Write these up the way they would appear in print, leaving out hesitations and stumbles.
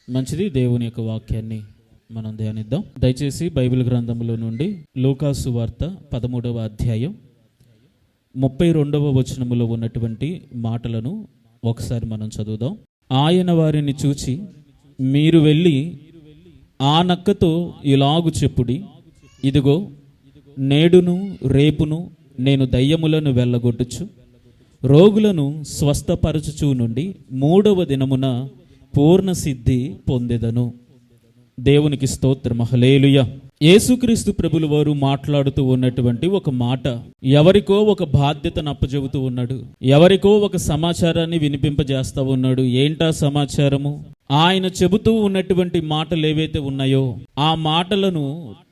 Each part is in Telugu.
మంచిది. దేవుని యొక్క వాక్యాన్ని మనం ధ్యానిద్దాం. దయచేసి బైబిల్ గ్రంథంలో నుండి లూకాసు వార్త 13వ అధ్యాయం 32వ వచనములో ఉన్నటువంటి మాటలను ఒకసారి మనం చదువుదాం. ఆయన వారిని చూచి, మీరు వెళ్ళి ఆ నక్కతో ఇలాగు చెప్పుడి, ఇదిగో నేడును రేపును నేను దయ్యములను వెళ్ళగొట్టుచు రోగులను స్వస్థపరచుచు నుండి 3వ దినమున పూర్ణ సిద్ధి పొందెదను. దేవునికి స్తోత్రం. హల్లెలూయా. యేసుక్రీస్తు ప్రభుల వారు మాట్లాడుతూ ఉన్నటువంటి ఒక మాట, ఎవరికో ఒక బాధ్యతను అప్పచెబుతూ ఉన్నాడు, ఎవరికో ఒక సమాచారాన్ని వినిపింపజేస్తా ఉన్నాడు. ఏంటా సమాచారము? ఆయన చెబుతూ ఉన్నటువంటి మాటలు ఏవైతే ఉన్నాయో ఆ మాటలను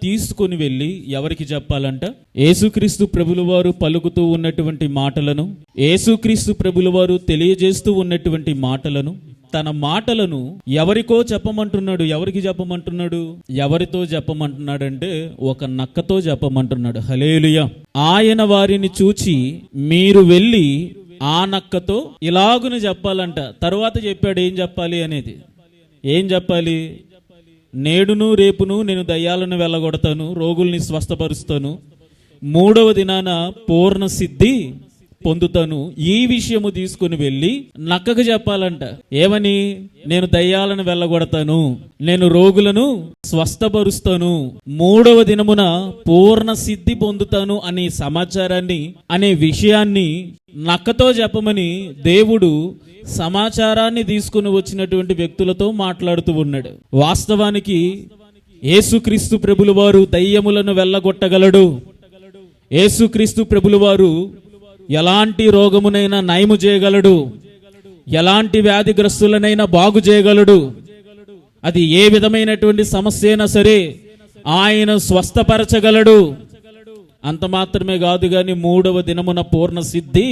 తీసుకుని వెళ్ళి ఎవరికి చెప్పాలంట? యేసుక్రీస్తు ప్రభుల వారు పలుకుతూ ఉన్నటువంటి మాటలను, యేసుక్రీస్తు ప్రభుల వారు తెలియజేస్తూ ఉన్నటువంటి మాటలను, తన మాటలను ఎవరికో చెప్పమంటున్నాడు. ఎవరికి చెప్పమంటున్నాడు? ఎవరితో చెప్పమంటున్నాడంటే ఒక నక్కతో చెప్పమంటున్నాడు. హల్లెలూయా. ఆయన వారిని చూచి, మీరు వెళ్ళి ఆ నక్కతో ఇలాగున చెప్పాలంట. తరువాత చెప్పాడు ఏం చెప్పాలి అనేది. ఏం చెప్పాలి? నేడును రేపును నేను దయ్యాలను వెళ్ళగొడతాను, రోగుల్ని స్వస్థపరుస్తాను, 3వ దినాన పూర్ణ సిద్ధి పొందుతాను. ఈ విషయము తీసుకుని వెళ్ళి నక్కకు చెప్పాలంట. ఏమని? నేను దయ్యాలను వెళ్ళగొడతాను, నేను రోగులను స్వస్థపరుస్తాను, 3వ దినమున పూర్ణ సిద్ధి పొందుతాను అనే సమాచారాన్ని, అనే విషయాన్ని నక్కతో చెప్పమని దేవుడు సమాచారాన్ని తీసుకుని వచ్చినటువంటి వ్యక్తులతో మాట్లాడుతూ ఉన్నాడు. వాస్తవానికి యేసుక్రీస్తు ప్రభుల వారు దయ్యములను వెళ్ళగొట్టగలడు. యేసుక్రీస్తు ప్రభుల వారు ఎలాంటి రోగమునైనా నయము చేయగలడు, ఎలాంటి వ్యాధిగ్రస్తులనైనా బాగు చేయగలడు. అది ఏ విధమైనటువంటి సమస్య అయినా సరే ఆయన స్వస్థపరచగలడు. అంత మాత్రమే కాదు గాని 3వ దినమున పూర్ణ సిద్ధి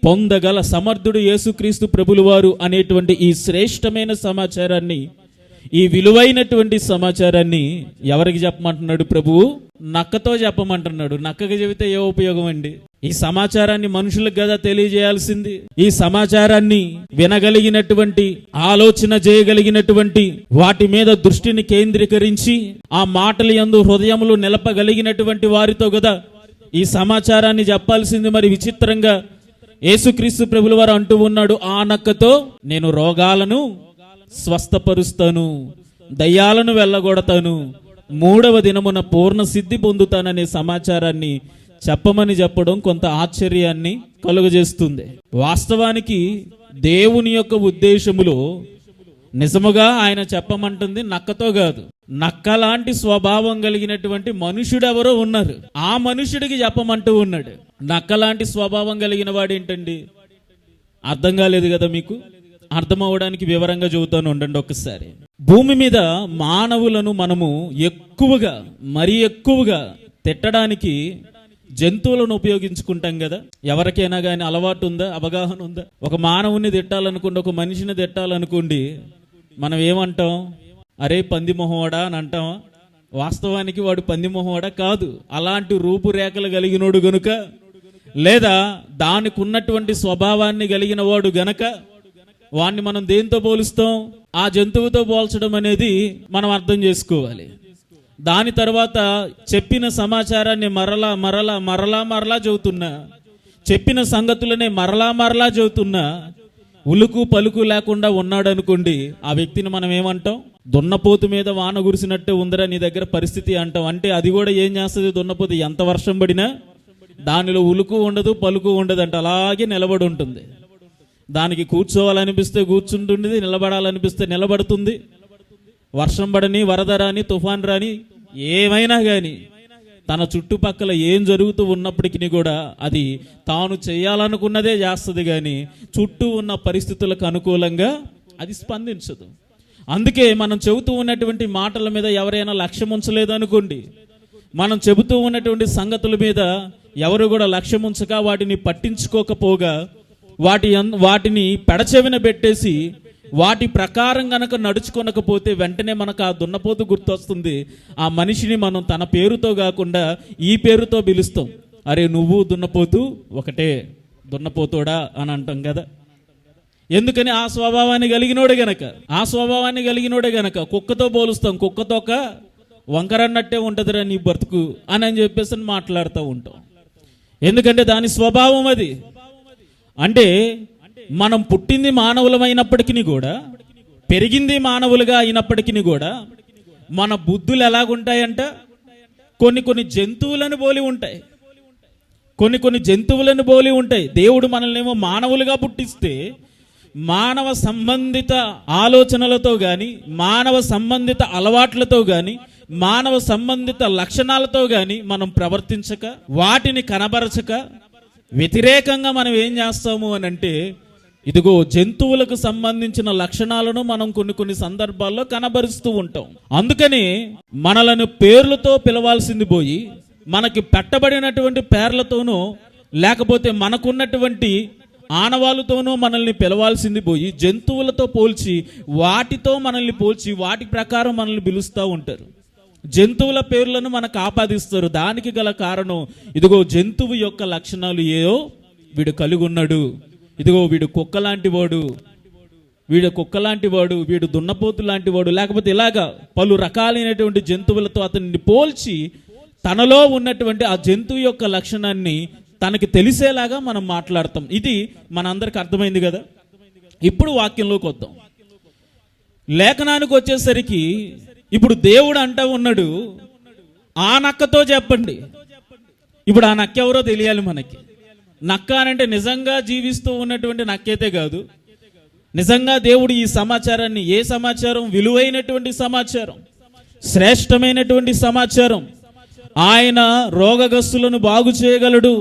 పొందగల సమర్థుడు యేసుక్రీస్తు ప్రభుల వారు అనేటువంటి ఈ శ్రేష్టమైన సమాచారాన్ని, ఈ విలువైనటువంటి సమాచారాన్ని ఎవరికి చెప్పమంటున్నాడు ప్రభువు? నక్కతో చెప్పమంటున్నాడు. నక్కకి చెబితే ఏ ఉపయోగం అండి? ఈ సమాచారాన్ని మనుషులకు కదా తెలియజేయాల్సింది. ఈ సమాచారాన్ని వినగలిగినటువంటి, ఆలోచన చేయగలిగినటువంటి, వాటి మీద దృష్టిని కేంద్రీకరించి ఆ మాటల యందు హృదయములు నిలపగలిగినటువంటి వారితో కదా ఈ సమాచారాన్ని చెప్పాల్సింది. మరి విచిత్రంగా యేసుక్రీస్తు ప్రభుల వారు అంటూ ఉన్నాడు, ఆ నక్కతో నేను రోగాలను స్వస్థపరుస్తాను, దయ్యాలను వెళ్ళగొడతాను, 3వ దినమున పూర్ణ సిద్ధి పొందుతాననే సమాచారాన్ని చెప్పమని చెప్పడం కొంత ఆశ్చర్యాన్ని కలుగజేస్తుంది. వాస్తవానికి దేవుని యొక్క ఉద్దేశములో నిజముగా ఆయన చెప్పమంటుంది నక్కతో కాదు, నక్క లాంటి స్వభావం కలిగినటువంటి మనుషుడెవరో ఉన్నారు, ఆ మనుషుడికి చెప్పమంటూ ఉన్నాడు. నక్క లాంటి స్వభావం కలిగిన వాడు ఏంటండి? అర్థం కాలేదు కదా మీకు? అర్థం అవడానికి వివరంగా చెబుతాను, ఉండండి ఒక్కసారి. భూమి మీద మానవులను మనము ఎక్కువగా, మరీ ఎక్కువగా తిట్టడానికి జంతువులను ఉపయోగించుకుంటాం కదా. ఎవరికైనా కానీ అలవాటు ఉందా? అవగాహన ఉందా? ఒక మానవుని తిట్టాలనుకోండి, ఒక మనిషిని తిట్టాలనుకోండి, మనం ఏమంటాం? అరే పంది మొహవాడా అని అంటామా? వాస్తవానికి వాడు పంది మొహవాడా కాదు. అలాంటి రూపురేఖలు కలిగినోడు గనుక, లేదా దానికి ఉన్నటువంటి స్వభావాన్ని కలిగిన వాడు గనక వాణ్ణి మనం దేంతో పోలుస్తాం? ఆ జంతువుతో పోల్చడం అనేది మనం అర్థం చేసుకోవాలి. దాని తర్వాత చెప్పిన సమాచారాన్ని మరలా మరలా మరలా మరలా చెబుతున్నా, చెప్పిన సంగతులనే మరలా మరలా చెబుతున్నా, ఉలుకు పలుకు లేకుండా ఉన్నాడు అనుకోండి, ఆ వ్యక్తిని మనం ఏమంటాం? దున్నపోతు మీద వాన కురిసినట్టే ఉందరా నీ దగ్గర పరిస్థితి అంటాం. అంటే అది కూడా ఏం చేస్తుంది? దున్నపోతు ఎంత వర్షం పడినా దానిలో ఉలుకు ఉండదు, పలుకు ఉండదు అంటే అలాగే నిలబడి ఉంటుంది. దానికి కూర్చోవాలనిపిస్తే కూర్చుంటుంది, నిలబడాలనిపిస్తే నిలబడుతుంది. వర్షం పడని, వరద రాని, తుఫాన్ రాని, ఏమైనా కానీ తన చుట్టుపక్కల ఏం జరుగుతూ ఉన్నప్పటికీ కూడా అది తాను చేయాలనుకున్నదే చేస్తుంది, కానీ చుట్టూ ఉన్న పరిస్థితులకు అనుకూలంగా అది స్పందించదు. అందుకే మనం చెబుతూ ఉన్నటువంటి మాటల మీద ఎవరైనా లక్ష్యం ఉంచలేదు అనుకోండి, మనం చెబుతూ ఉన్నటువంటి సంగతుల మీద ఎవరు కూడా లక్ష్యం ఉంచక, వాటిని పట్టించుకోకపోగా, వాటిని పెడచెవిన పెట్టేసి వాటి ప్రకారం గనక నడుచుకొనకపోతే వెంటనే మనకు ఆ దున్నపోతు గుర్తొస్తుంది. ఆ మనిషిని మనం తన పేరుతో కాకుండా ఈ పేరుతో పిలుస్తాం. అరే నువ్వు దున్నపోతు ఒకటే, దున్నపోతోడా అని అంటాం కదా. ఎందుకని ఆ స్వభావాన్ని కలిగినోడే గనక కుక్కతో పోలుస్తాం, కుక్కతో ఒక వంకరన్నట్టే ఉంటుందిరా నీ బ్రతుకు అని చెప్పేసి మాట్లాడుతూ ఉంటాం. ఎందుకంటే దాని స్వభావం అది. అంటే మనం పుట్టింది మానవులమైనప్పటికీ కూడా, పెరిగింది మానవులుగా అయినప్పటికీ కూడా మన బుద్ధులు ఎలాగుంటాయంట, కొన్ని జంతువులను పోలి ఉంటాయి. కొన్ని జంతువులను పోలి ఉంటాయి. దేవుడు మనల్ని ఏమో మానవులుగా పుట్టిస్తే మానవ సంబంధిత ఆలోచనలతో కానీ, మానవ సంబంధిత అలవాట్లతో కానీ, మానవ సంబంధిత లక్షణాలతో కానీ మనం ప్రవర్తించక, వాటిని కనబరచక, వ్యతిరేకంగా మనం ఏం చేస్తాము అని అంటే, ఇదిగో జంతువులకు సంబంధించిన లక్షణాలను మనం కొన్ని సందర్భాల్లో కనబరుస్తూ ఉంటాం. అందుకని మనలను పేర్లతో పిలవాల్సింది పోయి, మనకి పెట్టబడినటువంటి పేర్లతోనూ లేకపోతే మనకున్నటువంటి ఆనవాళ్ళతోనూ మనల్ని పిలవాల్సింది పోయి, జంతువులతో పోల్చి, వాటితో మనల్ని పోల్చి, వాటి ప్రకారం మనల్ని పిలుస్తూ ఉంటారు. జంతువుల పేర్లను మనకు ఆపాదిస్తారు. దానికి గల కారణం, ఇదిగో జంతువు యొక్క లక్షణాలు ఏయో వీడు కలిగి ఉన్నాడు, ఇదిగో వీడు కుక్క లాంటి వాడు, వీడు దున్నపోతు లాంటి వాడు, లేకపోతే ఇలాగా పలు రకాలైనటువంటి జంతువులతో అతన్ని పోల్చి తనలో ఉన్నటువంటి ఆ జంతువు యొక్క లక్షణాన్ని తనకి తెలిసేలాగా మనం మాట్లాడతాం. ఇది మనందరికి అర్థమైంది కదా. ఇప్పుడు వాక్యంలోకి వద్దాం. లేఖనానికి వచ్చేసరికి ఇప్పుడు దేవుడు అంటూ ఉన్నాడు, ఆ నక్కతో చెప్పండి. ఇప్పుడు ఆ నక్క ఎవరో తెలియాలి మనకి. నక్క అనంటే నిజంగా జీవిస్తూ ఉన్నటువంటి నక్కైతే కాదు. నిజంగా దేవుడు ఈ సమాచారాన్ని, ఏ సమాచారం? విలువైనటువంటి సమాచారం, శ్రేష్టమైనటువంటి సమాచారం. ఆయన రోగగ్రస్తులను బాగు చేయగలడు,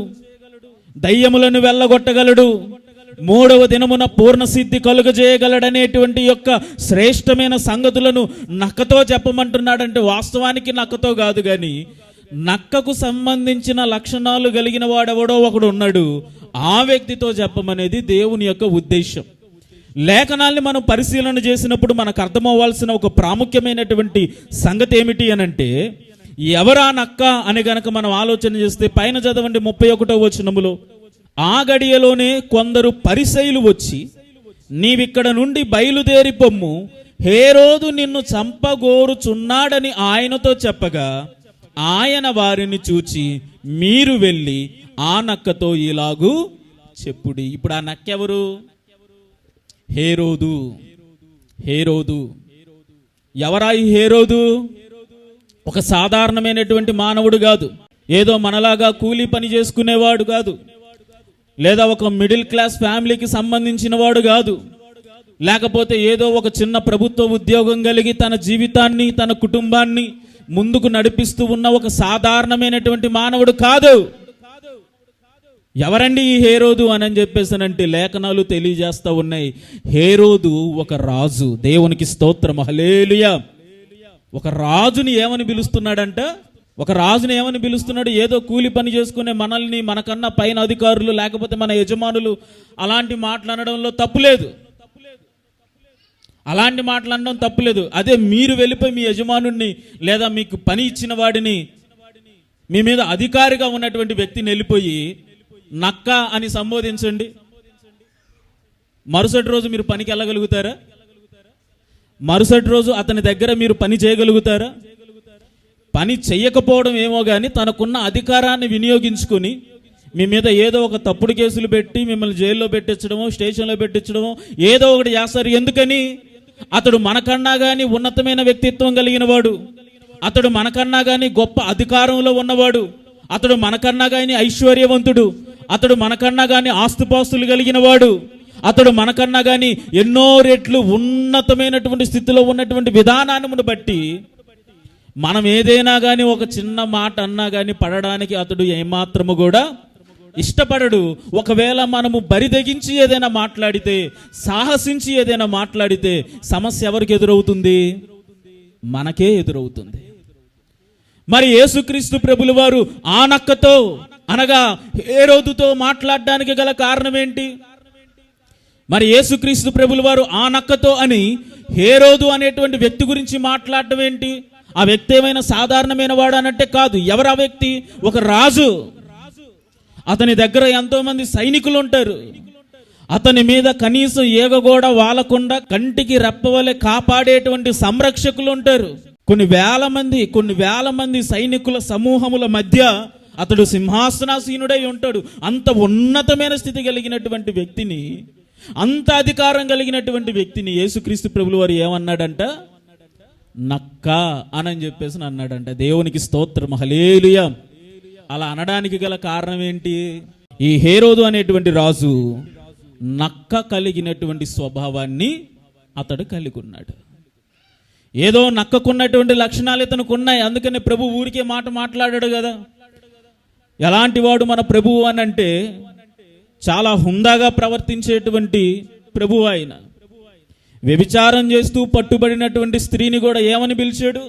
దయ్యములను వెళ్ళగొట్టగలడు, 3వ దినమున పూర్ణ సిద్ధి కలుగజేయగలడనేటువంటి యొక్క శ్రేష్టమైన సంగతులను నక్కతో చెప్పమంటున్నాడంటే, వాస్తవానికి నక్కతో కాదు కానీ నక్కకు సంబంధించిన లక్షణాలు కలిగిన వాడెవడో ఒకడు ఉన్నాడు, ఆ వ్యక్తితో చెప్పమనేది దేవుని యొక్క ఉద్దేశం. లేఖనాల్ని మనం పరిశీలన చేసినప్పుడు మనకు అర్థమవ్వాల్సిన ఒక ప్రాముఖ్యమైనటువంటి సంగతి ఏమిటి అనంటే, ఎవరా నక్క అని గనక మనం ఆలోచన చేస్తే, పైన చదవండి 31వ వచనములో, ఆ గడియలోనే కొందరు పరిసయ్యులు వచ్చి, నీవిక్కడ నుండి బయలుదేరి పొమ్ము, హేరోదు నిన్ను చంపగోరుచున్నాడని ఆయనతో చెప్పగా, ఆయన వారిని చూచి, మీరు వెళ్ళి ఆ నక్కతో ఇలాగూ చెప్పుడి. ఇప్పుడు ఆ నక్క ఎవరు? హేరోదు. ఎవరా ఈ హేరోదు? ఒక సాధారణమైనటువంటి మానవుడు కాదు, ఏదో మనలాగా కూలీ పని చేసుకునేవాడు కాదు, లేదా ఒక మిడిల్ క్లాస్ ఫ్యామిలీకి సంబంధించిన వాడు కాదు, లేకపోతే ఏదో ఒక చిన్న ప్రభుత్వ ఉద్యోగం కలిగి తన జీవితాన్ని, తన కుటుంబాన్ని ముందుకు నడిపిస్తూ ఉన్న ఒక సాధారణమైనటువంటి మానవుడు కాదు. ఎవరండి ఈ హేరోదు అని చెప్పేసానంటే లేఖనాలు తెలియజేస్తూ ఉన్నాయి. హేరోదు ఒక రాజు. దేవునికి స్తోత్రం, హల్లెలూయా. ఒక రాజుని ఏమని పిలుస్తున్నాడంట? ఏదో కూలి పని చేసుకునే మనల్ని, మనకన్నా పైన అధికారులు లేకపోతే మన యజమానులు అలాంటి మాట్లాడడంలో తప్పులేదు, అలాంటి మాట్లాడడం తప్పులేదు. అదే మీరు వెళ్ళిపోయి మీ యజమానుడిని లేదా మీకు పని ఇచ్చిన వాడిని, మీ మీద అధికారిగా ఉన్నటువంటి వ్యక్తిని వెళ్ళిపోయి నక్క అని సంబోధించండి. మరుసటి రోజు మీరు పనికి వెళ్ళగలుగుతారా? మరుసటి రోజు అతని దగ్గర మీరు పని చేయగలుగుతారా? పని చెయ్యకపోవడం ఏమో కానీ తనకున్న అధికారాన్ని వినియోగించుకొని మీ మీద ఏదో ఒక తప్పుడు కేసులు పెట్టి మిమ్మల్ని జైల్లో పెట్టించడమో, స్టేషన్లో పెట్టించడమో ఏదో ఒకటి చేస్తారు. ఎందుకని? అతడు మనకన్నా కానీ ఉన్నతమైన వ్యక్తిత్వం కలిగిన వాడు, అతడు మనకన్నా కానీ గొప్ప అధికారంలో ఉన్నవాడు, అతడు మనకన్నా కానీ ఐశ్వర్యవంతుడు, అతడు మనకన్నా కానీ ఆస్తుపాస్తులు కలిగిన వాడు, అతడు మనకన్నా కానీ ఎన్నో రెట్లు ఉన్నతమైనటువంటి స్థితిలో ఉన్నటువంటి విధానాన్ని బట్టి మనం ఏదైనా కానీ ఒక చిన్న మాట అన్నా కానీ పడడానికి అతడు ఏమాత్రము కూడా ఇష్టపడడు. ఒకవేళ మనము బరిదెగించి ఏదైనా మాట్లాడితే, సాహసించి ఏదైనా మాట్లాడితే సమస్య ఎవరికి ఎదురవుతుంది? మనకే ఎదురవుతుంది. మరి యేసుక్రీస్తు ప్రభుల వారు ఆ నక్కతో అనగా హేరోదుతో మాట్లాడడానికి గల కారణం ఏంటి? మరి యేసుక్రీస్తు ప్రభుల వారు ఆ నక్కతో అని హేరోదు అనేటువంటి వ్యక్తి గురించి మాట్లాడటం ఏంటి? ఆ వ్యక్తి ఏమైనా సాధారణమైన వాడు అన్నట్టే కాదు. ఎవరు ఆ వ్యక్తి? ఒక రాజు. అతని దగ్గర ఎంతో మంది సైనికులు ఉంటారు. అతని మీద కనీసం ఈగ కూడా వాలకుండా కంటికి రెప్పవలే కాపాడేటువంటి సంరక్షకులు ఉంటారు. కొన్ని వేల మంది సైనికుల సమూహముల మధ్య అతడు సింహాసనాసీనుడై ఉంటాడు. అంత ఉన్నతమైన స్థితి కలిగినటువంటి వ్యక్తిని, అంత అధికారం కలిగినటువంటి వ్యక్తిని యేసుక్రీస్తు ప్రభులు వారు ఏమన్నాడంట? నక్క అని చెప్పేసి అన్నాడంట. దేవునికి స్తోత్రం, హల్లెలూయా. అలా అనడానికి గల కారణం ఏంటి? ఈ హేరోదు అనేటువంటి రాజు నక్క కలిగినటువంటి స్వభావాన్ని అతడు కలిగి ఉన్నాడు. ఏదో నక్కకున్నటువంటి లక్షణాలు ఇతనికి ఉన్నాయి, అందుకని ప్రభు ఊరికే మాట మాట్లాడాడు కదా. ఎలాంటి వాడు మన ప్రభువు అని అంటే చాలా హుందాగా ప్రవర్తించేటువంటి ప్రభువు ఆయన. వ్యభిచారం చేస్తూ పట్టుబడినటువంటి స్త్రీని కూడా ఏమని పిలిచాడు?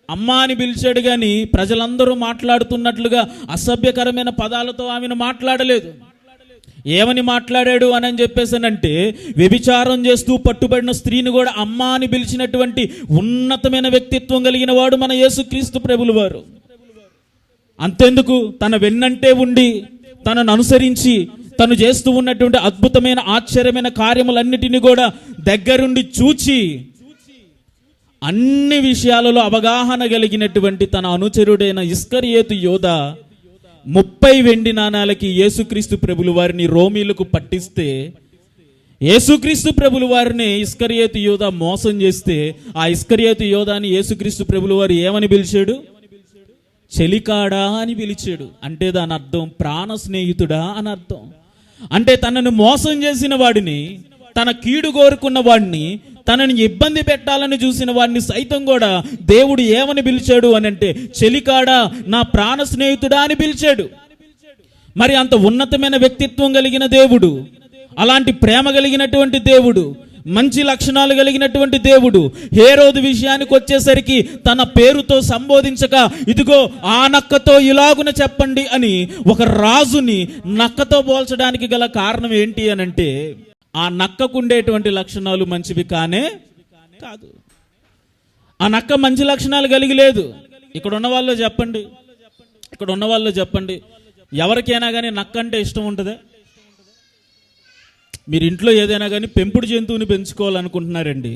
అమ్మ అని పిలిచాడు. కానీ ప్రజలందరూ మాట్లాడుతున్నట్లుగా అసభ్యకరమైన పదాలతో ఆమెను మాట్లాడలేదు. ఏమని మాట్లాడాడు అని చెప్పేసానంటే, వ్యభిచారం చేస్తూ పట్టుబడిన స్త్రీని కూడా అమ్మ అని పిలిచినటువంటి ఉన్నతమైన వ్యక్తిత్వం కలిగిన వాడు మన యేసుక్రీస్తు ప్రభులు వారు. అంతెందుకు, తన వెన్నంటే ఉండి తనను అనుసరించి తను చేస్తూ ఉన్నటువంటి అద్భుతమైన ఆశ్చర్యమైన కార్యములన్నిటినీ కూడా దగ్గరుండి చూచి అన్ని విషయాలలో అవగాహన కలిగినటువంటి తన అనుచరుడైన ఇస్కరియోతు యోధ 30 వెండి నాణాలకి యేసుక్రీస్తు ప్రభులు వారిని రోమీలకు పట్టిస్తే, యేసుక్రీస్తు ప్రభులు వారిని ఇస్కరియోతు యోధ మోసం చేస్తే, ఆ ఇస్కరియోతు యోధాని యేసుక్రీస్తు ప్రభులు వారు ఏమని పిలిచాడు? చెలికాడా అని పిలిచాడు. అంటే దాని అర్థం ప్రాణ స్నేహితుడా అని అర్థం. అంటే తనను మోసం చేసిన వాడిని, తన కీడు కోరుకున్న వాడిని, తనని ఇబ్బంది పెట్టాలని చూసిన వాడిని సైతం కూడా దేవుడు ఏమని పిలిచాడు అని అంటే, చెలికాడా, నా ప్రాణ స్నేహితుడా అని పిలిచాడు. మరి అంత ఉన్నతమైన వ్యక్తిత్వం కలిగిన దేవుడు, అలాంటి ప్రేమ కలిగినటువంటి దేవుడు, మంచి లక్షణాలు కలిగినటువంటి దేవుడు హేరోదు విషయానికి వచ్చేసరికి తన పేరుతో సంబోధించక, ఇదిగో ఆ నక్కతో ఇలాగున చెప్పండి అని ఒక రాజుని నక్కతో పోల్చడానికి గల కారణం ఏంటి అని అంటే, ఆ నక్కకు ఉండేటువంటి లక్షణాలు మంచివి కానే కాదు. ఆ నక్క మంచి లక్షణాలు కలిగి లేదు. ఇక్కడ ఉన్న వాళ్ళు చెప్పండి, ఎవరికైనా కానీ నక్క అంటే ఇష్టం ఉంటుందా? మీరు ఇంట్లో ఏదైనా కానీ పెంపుడు జంతువుని పెంచుకోవాలనుకుంటున్నారండి,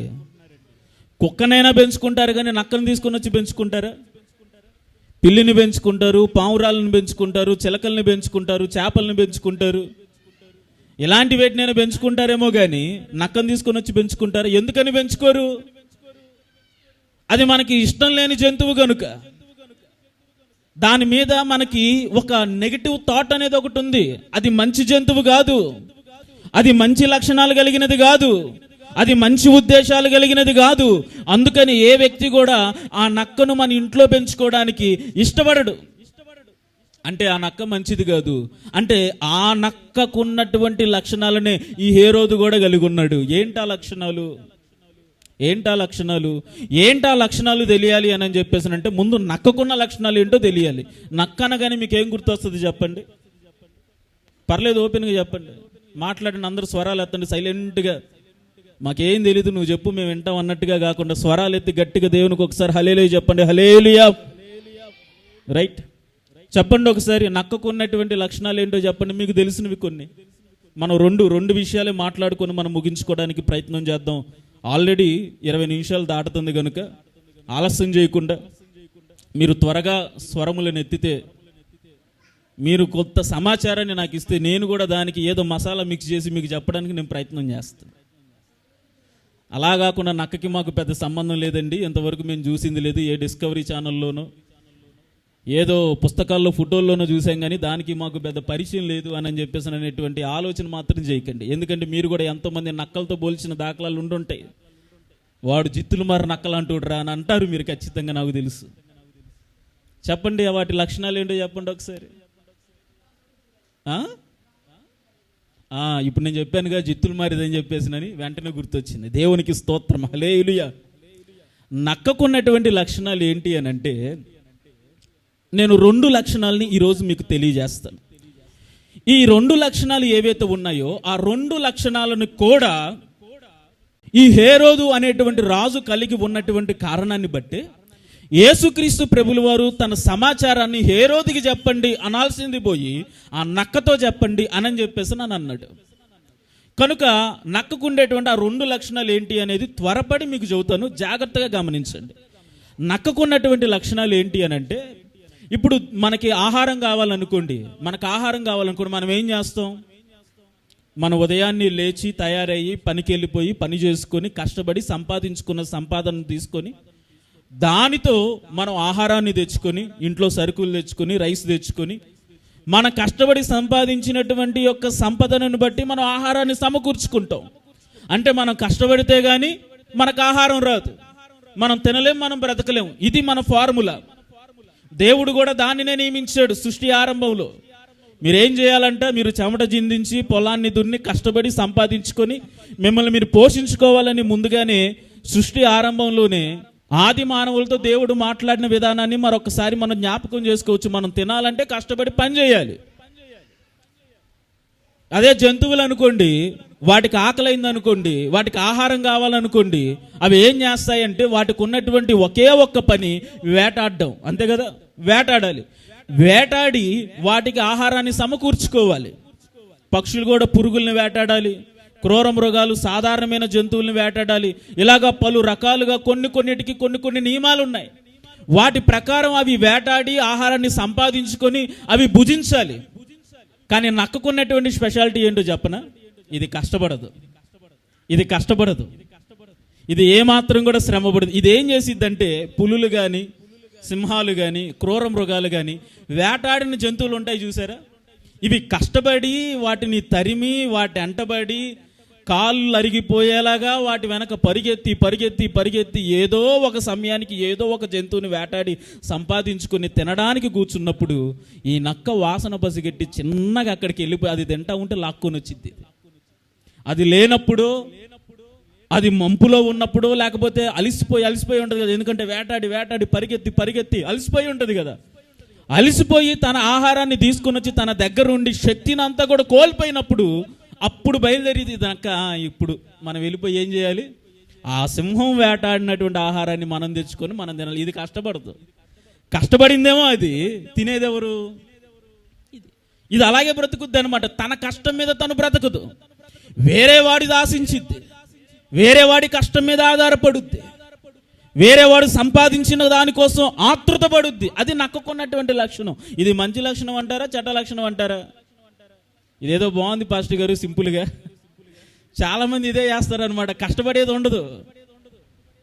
కుక్కనైనా పెంచుకుంటారు, కానీ నక్కను తీసుకొని వచ్చి పెంచుకుంటారా? పిల్లిని పెంచుకుంటారు, పావురాలను పెంచుకుంటారు, చిలకల్ని పెంచుకుంటారు, చేపలను పెంచుకుంటారు, ఇలాంటి వేటినైనా పెంచుకుంటారేమో కానీ నక్కను తీసుకొని వచ్చి పెంచుకుంటారు. ఎందుకని పెంచుకోరు? అది మనకి ఇష్టం లేని జంతువు కనుక. దాని మీద మనకి ఒక నెగటివ్ థాట్ అనేది ఒకటి ఉంది. అది మంచి జంతువు కాదు, అది మంచి లక్షణాలు కలిగినది కాదు, అది మంచి ఉద్దేశాలు కలిగినది కాదు. అందుకని ఏ వ్యక్తి కూడా ఆ నక్కను మన ఇంట్లో పెంచుకోవడానికి ఇష్టపడడు. అంటే ఆ నక్క మంచిది కాదు, అంటే ఆ నక్కకున్నటువంటి లక్షణాలనే ఈ హేరోదు కూడా కలిగి ఉన్నాడు. ఏంటా లక్షణాలు తెలియాలి అని చెప్పేసానంటే, ముందు నక్కకున్న లక్షణాలు ఏంటో తెలియాలి. నక్క అనగానే మీకు ఏం గుర్తొస్తుంది చెప్పండి? పర్లేదు, ఓపెన్గా చెప్పండి, మాట్లాడిన అందరూ స్వరాలు ఎత్తండి సైలెంట్గా. మాకేం తెలీదు, నువ్వు చెప్పు మేము వింటాం అన్నట్టుగా కాకుండా స్వరాలు ఎత్తి గట్టిగా దేవునికి ఒకసారి హల్లెలూయా చెప్పండి. హల్లెలూయా. రైట్, చెప్పండి ఒకసారి. నక్కకు ఉన్నటువంటి లక్షణాలు ఏంటో చెప్పండి, మీకు తెలిసినవి కొన్ని. మనం రెండు విషయాలే మాట్లాడుకొని మనం ముగించుకోవడానికి ప్రయత్నం చేద్దాం. ఆల్రెడీ 20 నిమిషాలు దాటుతుంది కనుక ఆలస్యం చేయకుండా మీరు త్వరగా స్వరములను ఎత్తితే, మీరు కొత్త సమాచారాన్ని నాకు ఇస్తే నేను కూడా దానికి ఏదో మసాలా మిక్స్ చేసి మీకు చెప్పడానికి నేను ప్రయత్నం చేస్తాను. అలా కాకుండా నక్కకి మాకు పెద్ద సంబంధం లేదండి, ఇంతవరకు మేము చూసింది లేదు, ఏ డిస్కవరీ ఛానల్లోనో ఏదో పుస్తకాల్లో ఫోటోల్లోనో చూసాం, కానీ దానికి మాకు పెద్ద పరిచయం లేదు అని చెప్పేసి అనేటువంటి ఆలోచన మాత్రం చేయకండి. ఎందుకంటే మీరు కూడా ఎంతోమంది నక్కలతో పోల్చిన దాఖలాలు ఉండుంటాయి. వాడు జిత్తులు మారు నక్కలు అంటుడ్రా అని అంటారు మీరు ఖచ్చితంగా, నాకు తెలుసు. చెప్పండి, వాటి లక్షణాలు ఏంటో చెప్పండి ఒకసారి. ఇప్పుడు నేను చెప్పానుగా జిత్తులు మారిదని చెప్పేసినని వెంటనే గుర్తొచ్చింది. దేవునికి స్తోత్రం, హల్లెలూయా. నక్కకున్నటువంటి లక్షణాలు ఏంటి అని అంటే, నేను 2 లక్షణాలని ఈరోజు మీకు తెలియజేస్తాను. ఈ 2 లక్షణాలు ఏవైతే ఉన్నాయో ఆ 2 లక్షణాలను కూడా ఈ హేరోదు అనేటువంటి రాజు కలిగి ఉన్నటువంటి కారణాన్ని బట్టి యేసుక్రీస్తు ప్రభులు వారు తన సమాచారాన్ని హేరోదికి చెప్పండి అనాల్సింది పోయి ఆ నక్కతో చెప్పండి అని చెప్పేసి నన్ను అన్నాడు. కనుక నక్కకుండేటువంటి ఆ 2 లక్షణాలు ఏంటి అనేది త్వరపడి మీకు చెబుతాను, జాగ్రత్తగా గమనించండి. నక్కకున్నటువంటి లక్షణాలు ఏంటి అని అంటే, ఇప్పుడు మనకి ఆహారం కావాలనుకోండి, మనం ఏం చేస్తాం? మన ఉదయాన్నే లేచి తయారయ్యి పనికి వెళ్ళిపోయి పని చేసుకొని కష్టపడి సంపాదించుకున్న సంపాదనను తీసుకొని దానితో మనం ఆహారాన్ని తెచ్చుకొని, ఇంట్లో సరుకులు తెచ్చుకొని, రైస్ తెచ్చుకొని, మన కష్టపడి సంపాదించినటువంటి యొక్క సంపదనను బట్టి మనం ఆహారాన్ని సమకూర్చుకుంటాం. అంటే మనం కష్టపడితే కానీ మనకు ఆహారం రాదు, మనం తినలేం, మనం బ్రతకలేం. ఇది మన ఫార్ములా. దేవుడు కూడా దానినే నియమించాడు సృష్టి ఆరంభంలో. మీరేం చేయాలంటే, మీరు చెమట చిందించి పొలాన్ని దున్ని కష్టపడి సంపాదించుకొని మిమ్మల్ని మీరు పోషించుకోవాలని ముందుగానే సృష్టి ఆరంభంలోనే ఆది మానవులతో దేవుడు మాట్లాడిన విధానాన్ని మరొకసారి మనం జ్ఞాపకం చేసుకోవచ్చు. మనం తినాలంటే కష్టపడి పని చేయాలి. అదే జంతువులు అనుకోండి, వాటికి ఆకలైంది అనుకోండి, వాటికి ఆహారం కావాలనుకోండి, అవి ఏం చేస్తాయంటే వాటికి ఉన్నటువంటి ఒకే ఒక్క పని వేటాడడం, అంతే కదా? వేటాడాలి, వేటాడి వాటికి ఆహారాన్ని సమకూర్చుకోవాలి. పక్షులు కూడా పురుగుల్ని వేటాడాలి, క్రూర మృగాలు సాధారణమైన జంతువుల్ని వేటాడాలి. ఇలాగా పలు రకాలుగా కొన్నిటికి కొన్ని నియమాలు ఉన్నాయి. వాటి ప్రకారం అవి వేటాడి ఆహారాన్ని సంపాదించుకొని అవి భుజించాలి. కానీ నక్కకున్నటువంటి స్పెషాలిటీ ఏంటో చెప్పనా? ఇది కష్టపడదు, ఇది ఏమాత్రం కూడా శ్రమపడదు. ఇది ఏం చేసిద్దంటే, పులులు కానీ సింహాలు కానీ క్రూర మృగాలు కానీ వేటాడిన జంతువులు ఉంటాయి చూసారా, ఇవి కష్టపడి వాటిని తరిమి వాటి అంటబడి కాళ్ళు అరిగిపోయేలాగా వాటి వెనక పరిగెత్తి ఏదో ఒక సమయానికి ఏదో ఒక జంతువుని వేటాడి సంపాదించుకొని తినడానికి కూర్చున్నప్పుడు ఈ నక్క వాసన పసిగట్టి చిన్నగా అక్కడికి వెళ్ళిపోయి అది తింటా ఉంటే లాక్కొని వచ్చింది. అది లేనప్పుడు, అది మంపులో ఉన్నప్పుడు, లేకపోతే అలిసిపోయి ఉంటుంది కదా, ఎందుకంటే వేటాడి పరిగెత్తి అలిసిపోయి ఉంటుంది కదా. అలిసిపోయి తన ఆహారాన్ని తీసుకుని వచ్చి తన దగ్గర ఉండి శక్తిని అంతా కూడా కోల్పోయినప్పుడు అప్పుడు బయలుదేరింది నక్క. ఇప్పుడు మనం వెళ్ళిపోయి ఏం చేయాలి? ఆ సింహం వేటాడినటువంటి ఆహారాన్ని మనం తెచ్చుకొని మనం తినాలి. ఇది కష్టపడిందేమో, అది తినేదెవరు? ఇది అలాగే బ్రతుకుద్ది అనమాట. తన కష్టం మీద తను బ్రతకదు, వేరే వాడిది ఆశించిద్ది, వేరే వాడి కష్టం మీద ఆధారపడుద్ది, వేరే వాడు సంపాదించిన దానికోసం ఆతృత పడుద్ది. అది నక్కకున్నటువంటి లక్షణం. ఇది మంచి లక్షణం అంటారా, చెడ్డ లక్షణం అంటారా? ఇదేదో బాగుంది పాస్టర్ గారు సింపుల్గా. చాలామంది ఇదే చేస్తారనమాట. కష్టపడేది ఉండదు,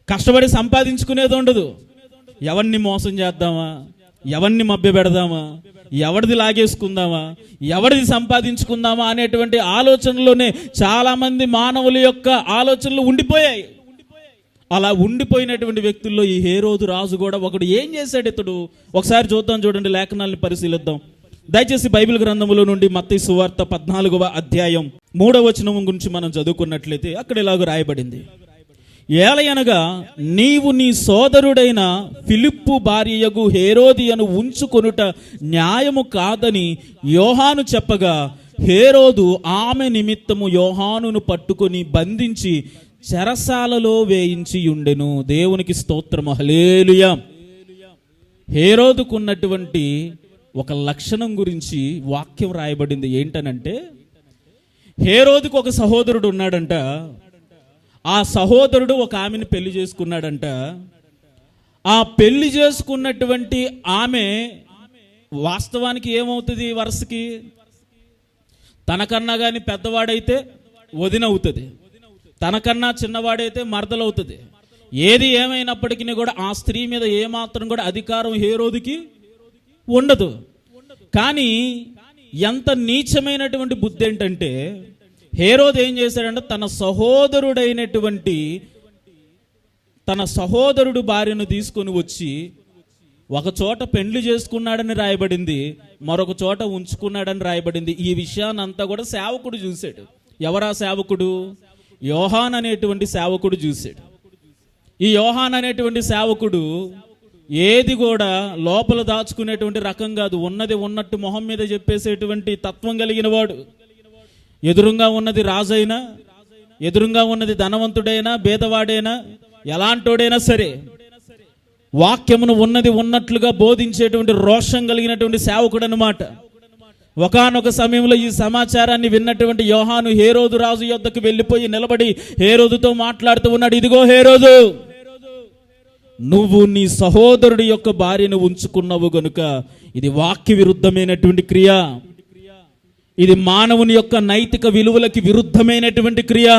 కష్టపడి సంపాదించుకునేది ఉండదు. ఎవరిని మోసం చేద్దామా, ఎవరిని మభ్య పెడదామా, ఎవరిది లాగేసుకుందామా, ఎవరిది సంపాదించుకుందామా అనేటువంటి ఆలోచనలోనే చాలామంది మానవుల యొక్క ఆలోచనలు ఉండిపోయాయి. అలా ఉండిపోయినటువంటి వ్యక్తుల్లో ఈ హేరోదు రాజు కూడా ఒకడు. ఏం చేశాడు ఇతడు? ఒకసారి చూద్దాం, చూడండి, లేఖనాలను పరిశీలిద్దాం. దయచేసి బైబిల్ గ్రంథములో నుండి మత్తయి సువార్త 14వ అధ్యాయం 3వ వచనం గురించి మనం చదువుకున్నట్లయితే అక్కడ ఇలాగ రాయబడింది: ఏలయనగా నీవు నీ సోదరుడైన ఫిలిప్పు భార్యయగు హేరోదియను ఉంచుకొనుట న్యాయము కాదని యోహాను చెప్పగా, హేరోదు ఆమె నిమిత్తము యోహానును పట్టుకొని బంధించి చెరసాలలో వేయించి ఉండెను. దేవునికి స్తోత్రము, హల్లెలూయా. హేరోదుకున్నటువంటి ఒక లక్షణం గురించి వాక్యం రాయబడింది. ఏంటనంటే, హేరోదుకు ఒక సహోదరుడు ఉన్నాడంట. ఆ సహోదరుడు ఒక ఆమెను పెళ్లి చేసుకున్నాడంట. ఆ పెళ్లి చేసుకున్నటువంటి ఆమె వాస్తవానికి ఏమవుతుంది? వరుసకి తనకన్నా కానీ పెద్దవాడైతే వదిన అవుతుంది, తనకన్నా చిన్నవాడైతే మరదలవుతుంది. ఏది ఏమైనప్పటికీ కూడా ఆ స్త్రీ మీద ఏమాత్రం కూడా అధికారం హేరోదుకి ఉండదు. కానీ ఎంత నీచమైనటువంటి బుద్ధి ఏంటంటే, హేరోదు ఏం చేశాడంటే తన సహోదరుడు భార్యను తీసుకొని వచ్చి ఒక చోట పెండ్లి చేసుకున్నాడని రాయబడింది, మరొక చోట ఉంచుకున్నాడని రాయబడింది. ఈ విషయాన్ని అంతా కూడా సేవకుడు చూశాడు. ఎవరా సేవకుడు? యోహాన్ అనేటువంటి సేవకుడు చూశాడు. ఈ యోహాన్ అనేటువంటి సేవకుడు ఏది కూడా లోపల దాచుకునేటువంటి రకం కాదు. ఉన్నది ఉన్నట్టు మొహం మీద చెప్పేసేటువంటి తత్వం కలిగిన వాడు. ఎదురుగా ఉన్నది రాజైనా, ఎదురుగా ఉన్నది ధనవంతుడైనా, భేదవాడైనా, ఎలాంటోడైనా సరే వాక్యమును ఉన్నది ఉన్నట్లుగా బోధించేటువంటి రోషం కలిగినటువంటి సేవకుడు అన్నమాట. ఒకానొక సమయంలో ఈ సమాచారాన్ని విన్నటువంటి యోహాను హేరోదు రాజు యొద్దకు వెళ్ళిపోయి నిలబడి హేరోదుతో మాట్లాడుతూ ఉన్నాడు. ఇదిగో హేరోదు, నువ్వు నీ సహోదరుడి యొక్క భార్యను ఉంచుకున్నావు గనుక ఇది వాక్య విరుద్ధమైనటువంటి క్రియ, ఇది మానవుని యొక్క నైతిక విలువలకి విరుద్ధమైనటువంటి క్రియ,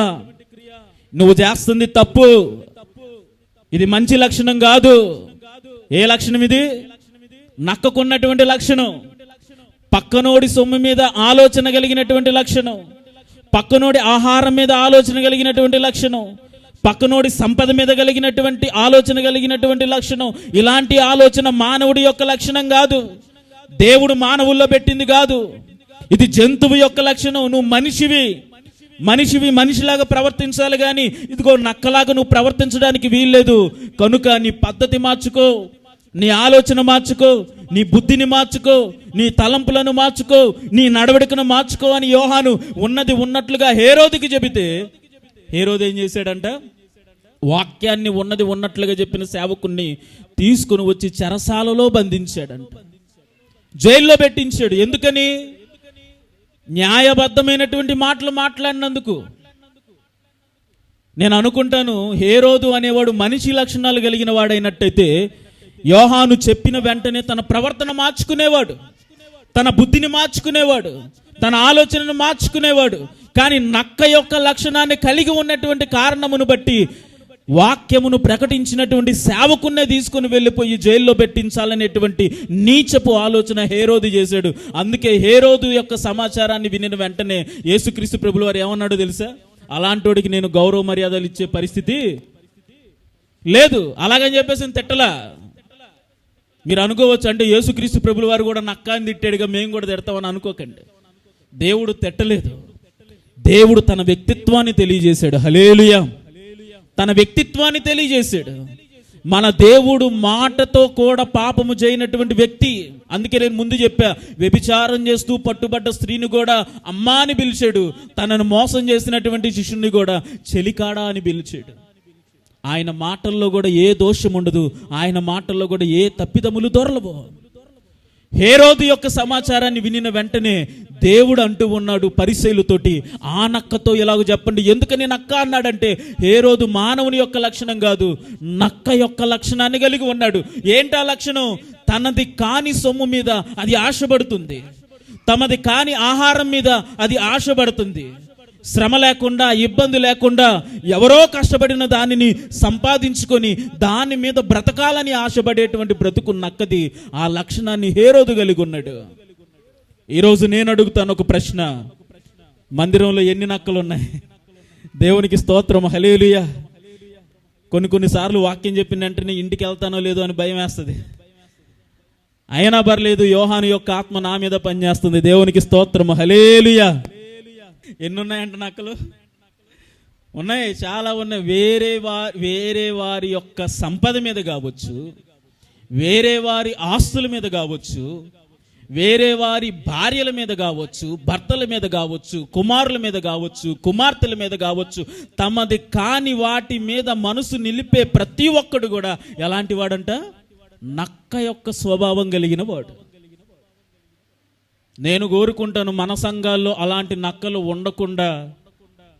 నువ్వు చేస్తుంది తప్పు, ఇది మంచి లక్షణం కాదు. ఏ లక్షణం ఇది? నక్కకున్నటువంటి లక్షణం, పక్కనోడి సొమ్ము మీద ఆలోచన కలిగినటువంటి లక్షణం, పక్కనోడి ఆహారం మీద ఆలోచన కలిగినటువంటి లక్షణం, పక్కనోడి సంపద మీద కలిగినటువంటి ఆలోచన కలిగినటువంటి లక్షణం. ఇలాంటి ఆలోచన మానవుడి యొక్క లక్షణం కాదు, దేవుడు మానవుల్లో పెట్టింది కాదు. ఇది జంతువు యొక్క లక్షణం. నువ్వు మనిషివి మనిషిలాగా ప్రవర్తించాలి కానీ ఇదిగో నక్కలాగా నువ్వు ప్రవర్తించడానికి వీల్లేదు. కనుక నీ పద్ధతి మార్చుకో, నీ ఆలోచన మార్చుకో, నీ బుద్ధిని మార్చుకో, నీ తలంపులను మార్చుకో, నీ నడవడికను మార్చుకో అని యోహాను ఉన్నది ఉన్నట్లుగా హేరోదుకి చెబితే, హేరోదు ఏం చేశాడంట? వాక్యాన్ని ఉన్నది ఉన్నట్లుగా చెప్పిన సేవకుణ్ణి తీసుకుని వచ్చి చెరసాలలో బంధించాడంట, జైల్లో పెట్టించాడు. ఎందుకని? న్యాయబద్ధమైనటువంటి మాటలు మాట్లాడినందుకు. నేను అనుకుంటాను హేరోదు అనేవాడు మనిషి లక్షణాలు కలిగిన వాడైనట్టయితే యోహాను చెప్పిన వెంటనే తన ప్రవర్తన మార్చుకునేవాడు, తన బుద్ధిని మార్చుకునేవాడు, తన ఆలోచనను మార్చుకునేవాడు. కానీ నక్క యొక్క లక్షణాన్ని కలిగి ఉన్నటువంటి కారణమును బట్టి వాక్యమును ప్రకటించినటువంటి సేవకున్నే తీసుకుని వెళ్ళిపోయి జైల్లో పెట్టించాలనేటువంటి నీచపు ఆలోచన హేరోదు చేశాడు. అందుకే హేరోదు యొక్క సమాచారాన్ని వినిన వెంటనే యేసుక్రీస్తు ప్రభుల వారు ఏమన్నాడో తెలుసా? అలాంటోడికి నేను గౌరవ మర్యాదలు ఇచ్చే పరిస్థితి లేదు. అలాగని చెప్పేసి తిట్టలా. మీరు అనుకోవచ్చు అంటే యేసుక్రీస్తు ప్రభుల వారు కూడా నక్కాని తిట్టాడుగా మేము కూడా తిడతామని అనుకోకండి. దేవుడు తిట్టలేదు, దేవుడు తన వ్యక్తిత్వాన్ని తెలియజేశాడు. హల్లెలూయా. తన వ్యక్తిత్వాన్ని తెలియజేశాడు. మన దేవుడు మాటతో కూడా పాపము చేయనటువంటి వ్యక్తి. అందుకే నేను ముందు చెప్పా, వ్యభిచారం చేస్తూ పట్టుబడ్డ స్త్రీని కూడా అమ్మా అని పిలిచాడు, తనను మోసం చేసినటువంటి శిష్యుని కూడా చెలికాడా అని పిలిచాడు. ఆయన మాటల్లో కూడా ఏ దోషం ఉండదు, ఆయన మాటల్లో కూడా ఏ తప్పిదములు దొరలవు. హేరోదు యొక్క సమాచారాన్ని వినిన వెంటనే దేవుడు అంటూ ఉన్నాడు పరిసయ్యులతోటి, ఆ నక్కతో ఎలాగో చెప్పండి. ఎందుకని నక్క అన్నాడంటే హేరోదు మానవుని యొక్క లక్షణం కాదు, నక్క యొక్క లక్షణాన్ని కలిగి ఉన్నాడు. ఏంటా లక్షణం? తనది కాని సొమ్ము మీద అది ఆశపడుతుంది, తమది కాని ఆహారం మీద అది ఆశపడుతుంది. శ్రమ లేకుండా, ఇబ్బంది లేకుండా ఎవరో కష్టపడిన దానిని సంపాదించుకొని దాని మీద బ్రతకాలని ఆశపడేటువంటి బ్రతుకు నక్కది. ఆ లక్షణాన్ని హేరోదు కలిగి ఉన్నాడు. ఈరోజు నేను అడుగుతాను ఒక ప్రశ్న, మందిరంలో ఎన్ని నక్కలు ఉన్నాయి? దేవునికి స్తోత్రం, హల్లెలూయా. కొన్నిసార్లు వాక్యం చెప్పిన వెంటనే ఇంటికి వెళ్తానో లేదో అని భయం వేస్తుంది. అయినా పర్లేదు, యోహాను యొక్క ఆత్మ నా మీద పనిచేస్తుంది. దేవునికి స్తోత్రం, హల్లెలూయా. ఎన్నున్నాయంట నక్కలు? ఉన్నాయి, చాలా ఉన్నాయి. వేరే వారి యొక్క సంపద మీద కావచ్చు, వేరే వారి ఆస్తుల మీద కావచ్చు, వేరే వారి భార్యల మీద కావచ్చు, భర్తల మీద కావచ్చు, కుమారుల మీద కావచ్చు, కుమార్తెల మీద కావచ్చు, తమది కాని వాటి మీద మనసు నిలిపే ప్రతి ఒక్కడు కూడా ఎలాంటి వాడంట? నక్క యొక్క స్వభావం కలిగిన వాడు. నేను కోరుకుంటాను మన సంఘాల్లో అలాంటి నక్కలు ఉండకుండా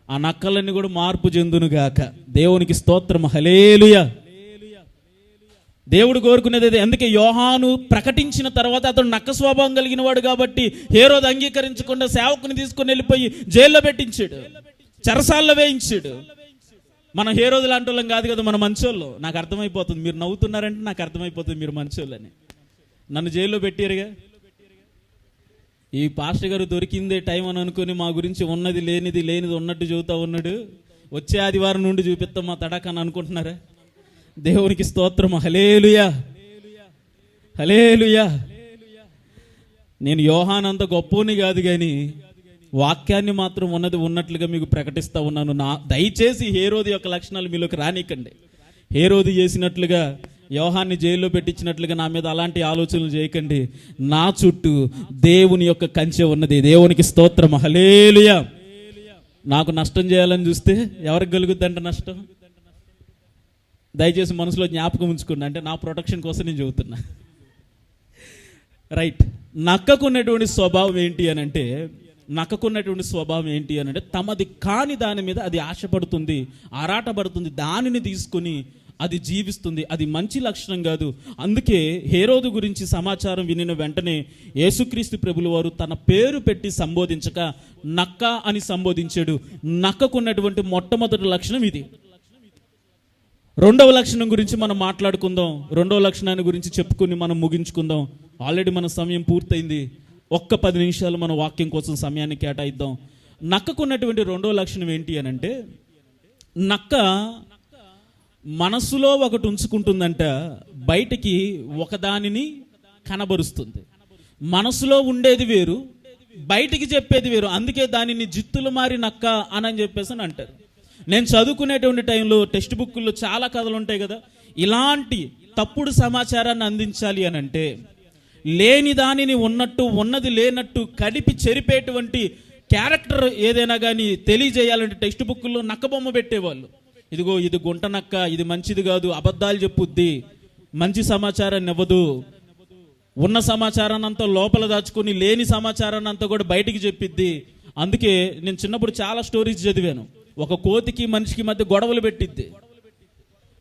ఆ నక్కలన్నీ కూడా మార్పు చెందునుగాక. దేవునికి స్తోత్రం, హల్లెలూయా. దేవుడు కోరుకునేది అదే. అందుకే యోహాను ప్రకటించిన తర్వాత అతడు నక్క స్వభావం కలిగిన వాడు కాబట్టి హేరోదు అంగీకరించకుండా సేవకుని తీసుకుని వెళ్ళిపోయి జైల్లో పెట్టించాడు, చెరసాల్లో వేయించాడు. మనం హేరోదు లాంటి వాళ్ళం కాదు కదా, మన మంచోళ్ళు. నాకు అర్థమైపోతుంది, మీరు నవ్వుతున్నారంటే నాకు అర్థమైపోతుంది మీరు మంచోళ్ళని. నన్ను జైల్లో పెట్టారుగా. ఈ పాస్టర్ గారు దొరికిందే టైం అని అనుకుని మా గురించి ఉన్నది లేనిది ఉన్నట్టు చెబుతా ఉన్నాడు. వచ్చే ఆదివారం నుండి చూపిస్తాం మా తడాకని అనుకుంటున్నారా? దేవునికి స్తోత్రం, హల్లెలూయా, హల్లెలూయా. నేను యోహాను అంత గొప్పని కాదు కానీ వాక్యాన్ని మాత్రం ఉన్నది ఉన్నట్లుగా మీకు ప్రకటిస్తూ ఉన్నాను. దయచేసి హేరోదు యొక్క లక్షణాలు మీలోకి రానికండి. హేరోదు చేసినట్లుగా, యోహాన్ని జైల్లో పెట్టించినట్లుగా నా మీద అలాంటి ఆలోచనలు చేయకండి. నా చుట్టూ దేవుని యొక్క కంచె ఉన్నది. దేవునికి స్తోత్రం, హల్లెలూయా. నాకు నష్టం చేయాలని చూస్తే ఎవరికి కలుగుద్దంట నష్టం? దయచేసి మనసులో జ్ఞాపకం ఉంచుకోండి. అంటే నా ప్రొటెక్షన్ కోసం నేను చెబుతున్నా. రైట్. నక్కకున్నటువంటి స్వభావం ఏంటి అని అంటే తమది కాని దాని మీద అది ఆశపడుతుంది, ఆరాటపడుతుంది, దానిని తీసుకుని అది జీవిస్తుంది. అది మంచి లక్షణం కాదు. అందుకే హేరోదు గురించి సమాచారం వినిన వెంటనే యేసుక్రీస్తు ప్రభుల వారు తన పేరు పెట్టి సంబోధించక నక్క అని సంబోధించాడు. నక్కకున్నటువంటి మొట్టమొదటి లక్షణం ఇది. రెండవ లక్షణం గురించి మనం మాట్లాడుకుందాం. రెండవ లక్షణాన్ని గురించి చెప్పుకుని మనం ముగించుకుందాం. ఆల్రెడీ మన సమయం పూర్తయింది. ఒక్క 10 నిమిషాలు మన వాక్యం కోసం సమయాన్ని కేటాయిద్దాం. నక్కకున్నటువంటి రెండవ లక్షణం ఏంటి అని అంటే, నక్క మనసులో ఒకటి ఉంచుకుంటుందంట, బయటికి ఒకదానిని కనబరుస్తుంది. మనసులో ఉండేది వేరు, బయటికి చెప్పేది వేరు. అందుకే దానిని జిత్తులు మారి నక్క అని చెప్పేసి అని అంటారు. నేను చదువుకునేటువంటి టైంలో టెక్స్ట్ బుక్కుల్లో చాలా కథలు ఉంటాయి కదా. ఇలాంటి తప్పుడు సమాచారాన్ని అందించాలి అని అంటే లేని దానిని ఉన్నట్టు, ఉన్నది లేనట్టు కడిపి చెరిపేటువంటి క్యారెక్టర్ ఏదైనా కానీ తెలియజేయాలంటే టెక్స్ట్ బుక్కుల్లో నక్క బొమ్మ పెట్టేవాళ్ళు. ఇదిగో ఇది గుంట నక్క, ఇది మంచిది కాదు, అబద్ధాలు చెప్పుద్ది, మంచి సమాచారాన్ని ఇవ్వదు, ఉన్న సమాచారాన్ని అంతా లోపల దాచుకొని లేని సమాచారాన్ని అంతా కూడా బయటికి చెప్పిద్ది. అందుకే నేను చిన్నప్పుడు చాలా స్టోరీస్ చదివాను. ఒక కోతికి మనిషికి మధ్య గొడవలు పెట్టిద్ది,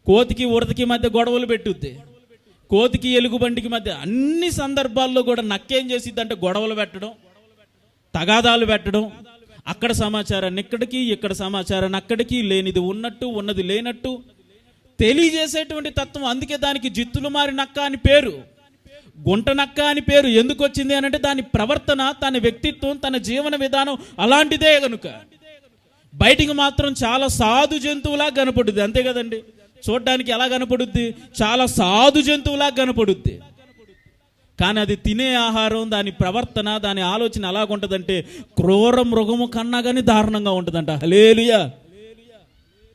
కోతికి ఉడతకి మధ్య గొడవలు పెట్టుద్ది, కోతికి ఎలుగుబంటికి మధ్య. అన్ని సందర్భాల్లో కూడా నక్కేం చేసిద్ది అంటే గొడవలు పెట్టడం, తగాదాలు పెట్టడం, అక్కడ సమాచారాన్ని ఇక్కడికి, ఇక్కడ సమాచారాన్ని అక్కడికి, లేనిది ఉన్నట్టు, ఉన్నది లేనట్టు తెలియజేసేటువంటి తత్వం. అందుకే దానికి జిత్తులు మారి నక్క అని పేరు, గుంట నక్క అని పేరు. ఎందుకు వచ్చింది అని అంటే దాని ప్రవర్తన, తన వ్యక్తిత్వం, తన జీవన విధానం అలాంటిదే కనుక. బయటికి మాత్రం చాలా సాధు జంతువులా కనపడుద్ది, అంతే కదండి. చూడడానికి ఎలా కనపడుద్ది? చాలా సాధు జంతువులా కనపడుద్ది. కానీ అది తినే ఆహారం, దాని ప్రవర్తన, దాని ఆలోచన ఎలాగుంటుందంటే క్రూర మృగము కన్నా కానీ దారుణంగా ఉంటుందంట. హల్లెలూయా.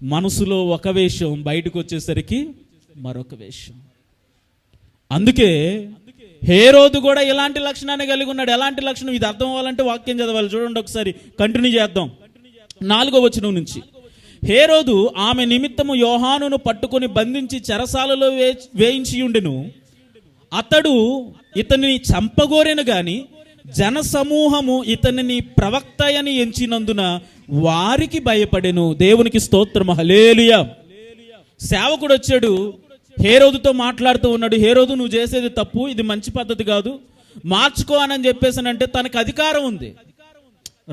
మనసులో ఒక వేషం, బయటకు వచ్చేసరికి మరొక వేషం. అందుకే హేరోదు కూడా ఇలాంటి లక్షణాన్ని కలిగి ఉన్నాడు. ఎలాంటి లక్షణం? ఇది అర్థం అవ్వాలంటే వాక్యం చదవాలి. చూడండి ఒకసారి, కంటిన్యూ చేద్దాం. 4వ వచనం నుంచి. హేరోదు ఆమె నిమిత్తము యోహానును పట్టుకొని బంధించి చెరసాలలో వేయించి ఉండెను. అతడు ఇతనిని చంపగోరెను గాని జన సమూహము ఇతనిని ప్రవక్త అని ఎంచినందున వారికి భయపడెను. దేవునికి స్తోత్రం. హల్లెలూయా. సేవకుడు వచ్చాడు, హేరోదుతో మాట్లాడుతూ ఉన్నాడు. హేరోదు, నువ్వు చేసేది తప్పు, ఇది మంచి పద్ధతి కాదు, మార్చుకో అని చెప్పేసానంటే తనకు అధికారం ఉంది.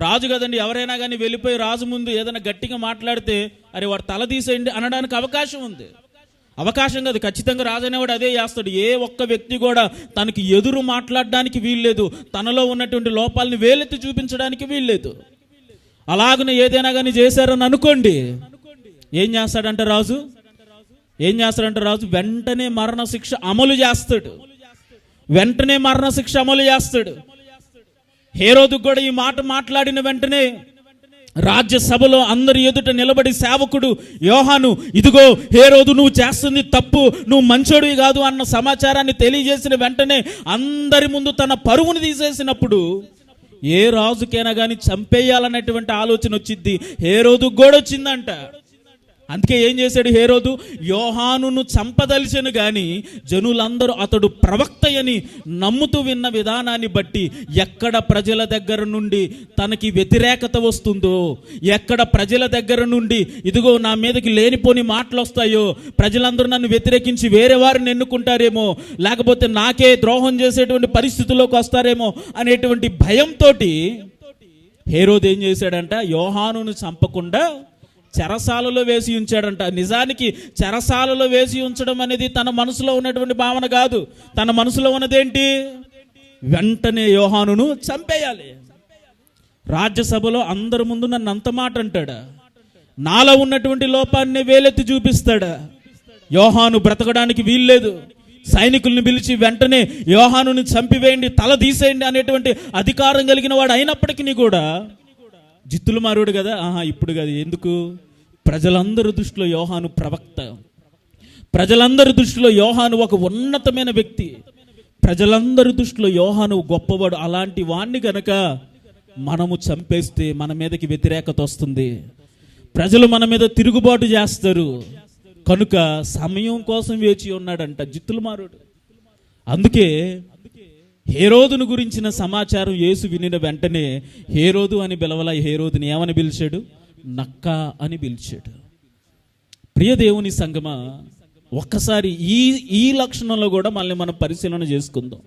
రాజు కదండి. ఎవరైనా కానీ వెళ్ళిపోయి రాజు ముందు ఏదైనా గట్టిగా మాట్లాడితే అరే వాడు తల తీసేయండి అనడానికి అవకాశం ఉంది. అవకాశం కాదు, ఖచ్చితంగా రాజు అనేవాడు అదే చేస్తాడు. ఏ ఒక్క వ్యక్తి కూడా తనకి ఎదురు మాట్లాడడానికి వీల్లేదు, తనలో ఉన్నటువంటి లోపాలని వేలెత్తి చూపించడానికి వీల్లేదు. అలాగనే ఏదైనా కానీ చేశారని అనుకోండి, ఏం చేస్తాడంటే రాజు వెంటనే మరణ శిక్ష అమలు చేస్తాడు. హేరోదుకు కూడా ఈ మాట మాట్లాడిన వెంటనే రాజ్యసభలో అందరి ఎదుట నిలబడి సేవకుడు యోహాను, ఇదిగో హేరోదు నువ్వు చేస్తుంది తప్పు, నువ్వు మంచోడివి కాదు అన్న సమాచారాన్ని తెలియజేసిన వెంటనే అందరి ముందు తన పరువును తీసేసినప్పుడు ఏ రాజుకైనా కానీ చంపేయాలనేటువంటి ఆలోచన వచ్చింది. హేరోదుకు కూడా వచ్చిందంట. అందుకే ఏం చేశాడు హేరోదు? యోహానును చంపదలిచెను గాని జనులందరూ అతడు ప్రవక్త అని నమ్ముతూ విన్న విధానాన్ని బట్టి ఎక్కడ ప్రజల దగ్గర నుండి తనకి వ్యతిరేకత వస్తుందో, ఎక్కడ ప్రజల దగ్గర నుండి ఇదిగో నా మీదకి లేనిపోని మాటలు వస్తాయో, ప్రజలందరూ నన్ను వ్యతిరేకించి వేరే వారిని ఎన్నుకుంటారేమో, లేకపోతే నాకే ద్రోహం చేసేటువంటి పరిస్థితుల్లోకి వస్తారేమో అనేటువంటి భయంతో హేరోదు ఏం చేశాడంట? యోహానును చంపకుండా చెరసాలలో వేసి ఉంచాడంట. నిజానికి చెరసాలలో వేసి ఉంచడం అనేది తన మనసులో ఉన్నటువంటి భావన కాదు. తన మనసులో ఉన్నదేంటి? వెంటనే యోహానును చంపేయాలి. రాజ్యసభలో అందరి ముందు నన్ను అంత మాట అంటాడా? నాలో ఉన్నటువంటి లోపాన్ని వేలెత్తి చూపిస్తాడా? యోహాను బ్రతకడానికి వీల్లేదు. సైనికుల్ని పిలిచి వెంటనే యోహానుని చంపివేయండి, తల తీసేయండి అనేటువంటి అధికారం కలిగిన వాడు అయినప్పటికీ కూడా జిత్తులు మారుడు కదా. ఇప్పుడు కదా. ఎందుకు? ప్రజలందరి దృష్టిలో యోహాను ప్రవక్త, ప్రజలందరి దృష్టిలో యోహాను ఒక ఉన్నతమైన వ్యక్తి, ప్రజలందరి దృష్టిలో యోహాను గొప్పవాడు. అలాంటి వాణ్ణి గనక మనము చంపేస్తే మన మీదకి వ్యతిరేకత వస్తుంది, ప్రజలు మన మీద తిరుగుబాటు చేస్తారు. కనుక సమయం కోసం వేచి ఉన్నాడంట జిత్తులు మారుడు. అందుకే హేరోదును గురించిన సమాచారం యేసు వినిన వెంటనే హేరోదు అని పిలవల, హేరోదుని ఏమని పిలిచాడు? నక్క అని పిలిచాడు. ప్రియ దేవుని సంగమా, ఒక్కసారి ఈ లక్షణంలో కూడా మళ్ళీ మనం పరిశీలన చేసుకుందాం.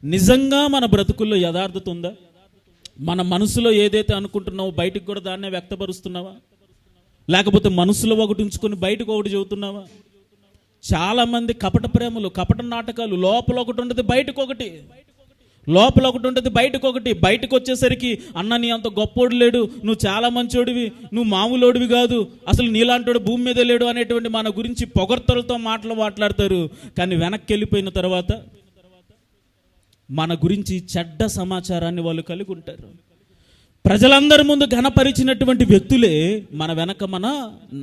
నిజంగా మన బ్రతుకుల్లో యథార్థత ఉందా? మన మనసులో ఏదైతే అనుకుంటున్నావో బయటికి కూడా దాన్నే వ్యక్తపరుస్తున్నావా? లేకపోతే మనసులో ఒకటి ఉంచుకొని బయటకు ఒకటి చెబుతున్నావా? చాలామంది కపట ప్రేమలు, కపట నాటకాలు, లోపల ఒకటి ఉంటుంది బయటకు ఒకటి, లోపల ఒకటి ఉంటుంది బయటకు ఒకటి. బయటకు వచ్చేసరికి అన్న నీ అంత గొప్పోడు లేడు, నువ్వు చాలా మంచోడివి, నువ్వు మామూలోడివి కాదు, అసలు నీలాంటోడు భూమి మీద లేడు అనేటువంటి మన గురించి పొగడ్తలతో మాట్లాడతారు. కానీ వెనక్కి వెళ్ళిపోయిన తర్వాత మన గురించి చెడ్డ సమాచారాన్ని వాళ్ళు కలిగి ఉంటారు. ప్రజలందరి ముందు ఘనపరిచినటువంటి వ్యక్తులే మన వెనక మన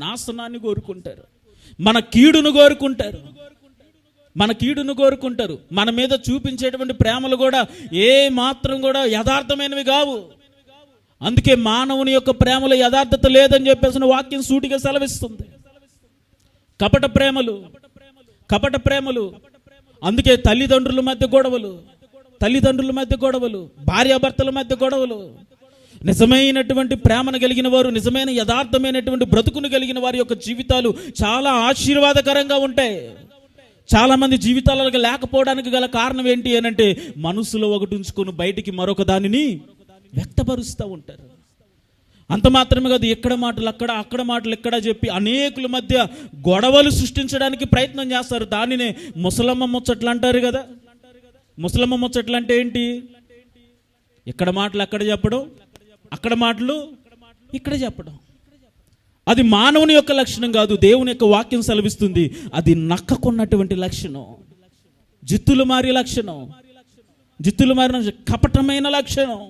నాశనాన్ని కోరుకుంటారు, మన కీడును కోరుకుంటారు, మన కీడును కోరుకుంటారు. మన మీద చూపించేటువంటి ప్రేమలు కూడా ఏ మాత్రం కూడా యథార్థమైనవి కావు. అందుకే మానవుని యొక్క ప్రేమలో యథార్థత లేదని చెప్పేసిన వాక్యం సూటిగా సెలవిస్తుంది. కపట ప్రేమలు, కపట ప్రేమలు. అందుకే తల్లిదండ్రుల మధ్య గొడవలు, తల్లిదండ్రుల మధ్య గొడవలు, భార్యాభర్తల మధ్య గొడవలు. నిజమైనటువంటి ప్రేమను కలిగిన వారు, నిజమైన యథార్థమైనటువంటి బ్రతుకును కలిగిన వారి యొక్క జీవితాలు చాలా ఆశీర్వాదకరంగా ఉంటాయి. చాలామంది జీవితాలకు లేకపోవడానికి గల కారణం ఏంటి అనంటే మనసులో ఒకటి ఉంచుకొని బయటికి మరొక దానిని వ్యక్తపరుస్తూ ఉంటారు. అంత మాత్రమే కాదు, ఎక్కడ మాటలు అక్కడ, అక్కడ మాటలు ఎక్కడ చెప్పి అనేకుల మధ్య గొడవలు సృష్టించడానికి ప్రయత్నం చేస్తారు. దానినే ముసలమ్మ ముచ్చట్లు అంటారు కదా. ముసలమ్మ ముచ్చట్లు అంటే ఏంటి? ఎక్కడ మాటలు అక్కడ చెప్పడం, అక్కడ మాటలు ఇక్కడ చెప్పడం. అది మానవుని యొక్క లక్షణం కాదు, దేవుని యొక్క వాక్యం సెలవిస్తుంది. అది నక్కకున్నటువంటి లక్షణం, జిత్తులు మారి లక్షణం, జిత్తులు మారిన కపటమైన లక్షణం.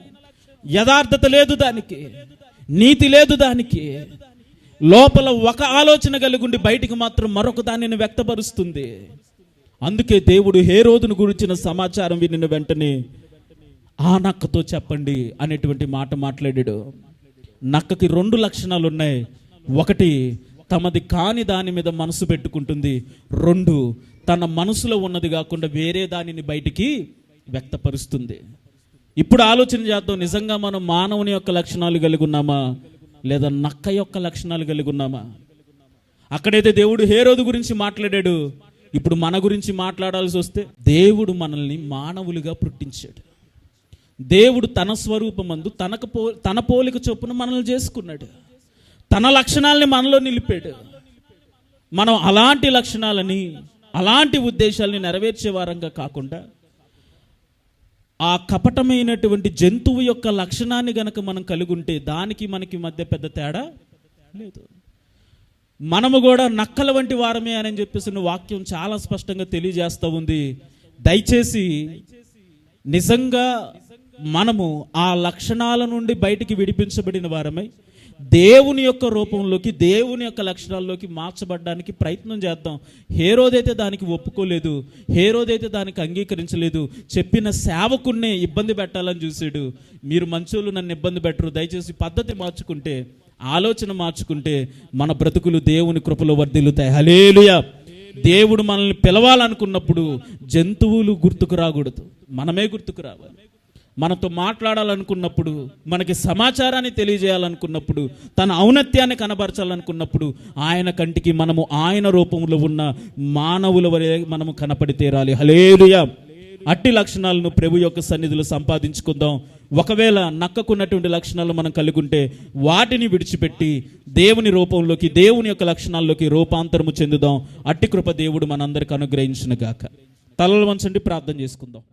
యథార్థత లేదు దానికి, నీతి లేదు దానికి. లోపల ఒక ఆలోచన కలిగి ఉండి బయటికి మాత్రం మరొక దానిని వ్యక్తపరుస్తుంది. అందుకే దేవుడు హేరోదును గురించిన సమాచారం వినిన వెంటనే ఆ నక్కతో చెప్పండి అనేటువంటి మాట మాట్లాడాడు. నక్కకి 2 లక్షణాలు ఉన్నాయి. 1, తమది కాని దాని మీద మనసు పెట్టుకుంటుంది. 2, తన మనసులో ఉన్నది కాకుండా వేరే దానిని బయటికి వ్యక్తపరుస్తుంది. ఇప్పుడు ఆలోచన చేద్దాం, నిజంగా మనం మానవుని యొక్క లక్షణాలు కలిగి ఉన్నామా లేదా నక్క యొక్క లక్షణాలు కలిగి ఉన్నామా? అక్కడైతే దేవుడు హేరోదు గురించి మాట్లాడాడు, ఇప్పుడు మన గురించి మాట్లాడాల్సి వస్తే దేవుడు మనల్ని మానవులుగా పుట్టించాడు. దేవుడు తన స్వరూపమందు తన పోలిక చొప్పున మనల్ని చేసుకున్నాడు. తన లక్షణాలని మనలో నిలిపాడు. మనం అలాంటి లక్షణాలని, అలాంటి ఉద్దేశాలని నెరవేర్చే వారంగా కాకుండా ఆ కపటమైనటువంటి జంతువు యొక్క లక్షణాన్ని గనక మనం కలిగి ఉంటే దానికి మనకి మధ్య పెద్ద తేడా లేదు. మనము కూడా నక్కల వంటి వారమే అని చెప్పేసి వాక్యం చాలా స్పష్టంగా తెలియజేస్తూ ఉంది. దయచేసి నిజంగా మనము ఆ లక్షణాల నుండి బయటికి విడిపించబడిన వారమై దేవుని యొక్క రూపంలోకి, దేవుని యొక్క లక్షణాల్లోకి మార్చబడడానికి ప్రయత్నం చేద్దాం. హేరోదైతే దానికి ఒప్పుకోలేదు, హేరోదైతే దానికి అంగీకరించలేదు. చెప్పిన సేవకున్నే ఇబ్బంది పెట్టాలని చూశాడు. మీరు మంచోళ్ళు, నన్ను ఇబ్బంది పెట్టరు, దయచేసి పద్ధతి మార్చుకుంటే, ఆలోచన మార్చుకుంటే మన బ్రతుకులు దేవుని కృపలో వర్ధిల్లుతాయి. హల్లెలూయా. దేవుడు మనల్ని పిలవాలనుకున్నప్పుడు జంతువులు గుర్తుకు రాకూడదు, మనమే గుర్తుకు రావాలి. మనతో మాట్లాడాలనుకున్నప్పుడు, మనకి సమాచారాన్ని తెలియజేయాలనుకున్నప్పుడు, తన ఔన్నత్యాన్ని కనబరచాలనుకున్నప్పుడు ఆయన కంటికి మనము ఆయన రూపంలో ఉన్న మానవుల వలె మనము కనపడి తీరాలి. హల్లెలూయా. అట్టి లక్షణాలను ప్రభు యొక్క సన్నిధిలో సంపాదించుకుందాం. ఒకవేళ నక్కకున్నటువంటి లక్షణాలు మనం కలిగి ఉంటే వాటిని విడిచిపెట్టి దేవుని రూపంలోకి, దేవుని యొక్క లక్షణాల్లోకి రూపాంతరము చెందుదాం. అట్టి కృప దేవుడు మనందరికీ అనుగ్రహించును గాక. తలలు వంచండి, ప్రార్థన చేసుకుందాం.